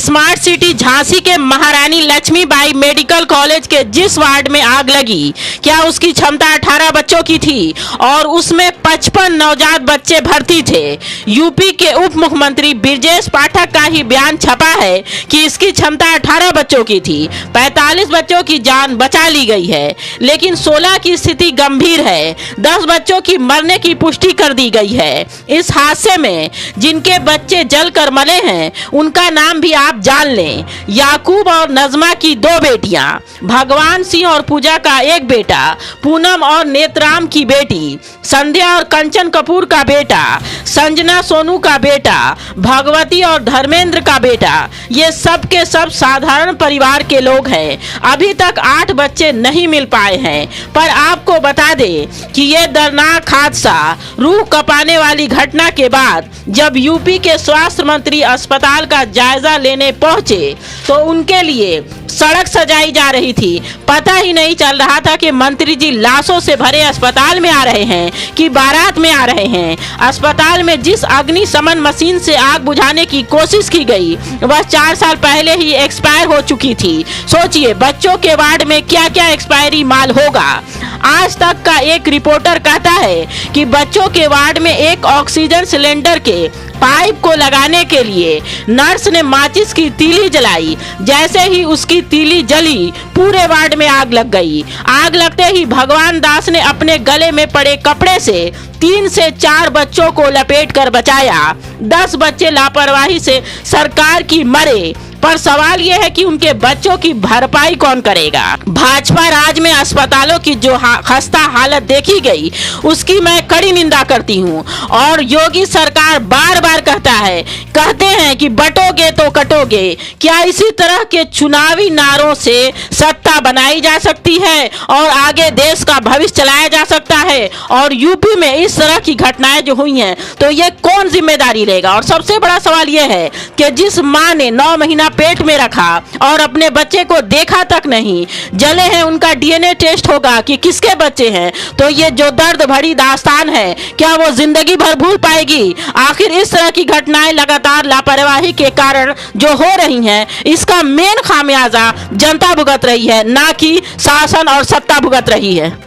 Smart city Jhansi के महारानी Lakshmibai medical college के जिस वार्ड में आग लगी, क्या उसकी क्षमता 18 बच्चों की थी और उसमें 55 नवजात बच्चे भर्ती थे। यूपी के उप मुख्यमंत्री ब्रजेश पाठक का ही बयान छपा है कि इसकी क्षमता 18 बच्चों की थी। 45 बच्चों की जान बचा ली गई है, लेकिन 16 की स्थिति गंभीर है। 10 बच्चों की मरने की पुष्टि कर दी गई है। इस हादसे में जिनके बच्चे जलकर मरे हैं उनका नाम भी आप जान लें। याकूब और नजमा की 2 बेटियां, भगवान सिंह और पूजा का 1 बेटा, पूनम और नेत्राम की बेटी, संध्या और कंचन कपूर का बेटा, संजना सोनू का बेटा, भगवती और धर्मेंद्र का बेटा। ये सब के सब साधारण परिवार के लोग हैं। अभी तक 8 बच्चे नहीं मिल पाए हैं। पर आपको बता दें कि ये दर्दनाक हादसा, रूह कपाने वाली घटना के बाद जब यूपी के स्वास्थ्य मंत्री अस्पताल का जायजा लेने पहुंचे तो उनके लिए सड़क सजाई जा रही थी। पता ही नहीं चल रहा था कि मंत्री जी लाशों से भरे अस्पताल में आ रहे हैं कि बारात में आ रहे हैं। अस्पताल में जिस अग्निशमन मशीन से आग बुझाने की कोशिश की गई वह 4 साल पहले ही एक्सपायर हो चुकी थी। सोचिए बच्चों के वार्ड में क्या क्या एक्सपायरी माल होगा। आज तक का एक रिपोर्टर कहता है कि बच्चों के वार्ड में एक ऑक्सीजन सिलेंडर के पाइप को लगाने के लिए नर्स ने माचिस की तीली जलाई। जैसे ही उसकी तीली जली पूरे वार्ड में आग लग गई। आग लगते ही भगवान दास ने अपने गले में पड़े कपड़े से 3 से 4 बच्चों को लपेट कर बचाया। 10 बच्चे लापरवाही से सरकार की मरे, पर सवाल यह है कि उनके बच्चों की भरपाई कौन करेगा। भाजपा राज में अस्पतालों की जो खस्ता हालत देखी गई उसकी मैं कड़ी निंदा करती हूं। और योगी सरकार बार बार कहते हैं कि बटोगे तो कटोगे। क्या इसी तरह के चुनावी नारों से सत्ता बनाई जा सकती है और आगे देश का भविष्य चलाया जा सकता है? और यूपी में इस तरह की घटनाएं जो हुई हैं तो ये कौन जिम्मेदारी लेगा? और सबसे बड़ा सवाल यह है कि जिस माँ ने 9 महीना पेट में रखा और अपने बच्चे को देखा तक नहीं, जले हैं, उनका डीएनए टेस्ट होगा कि किसके बच्चे हैं। तो ये जो दर्द भरी दास्तान है क्या वो जिंदगी भर भूल पाएगी? आखिर इस तरह की घटनाएं लगातार लापरवाही के कारण जो हो रही हैं इसका मेन खामियाजा जनता भुगत रही है, ना कि शासन और सत्ता भुगत रही है।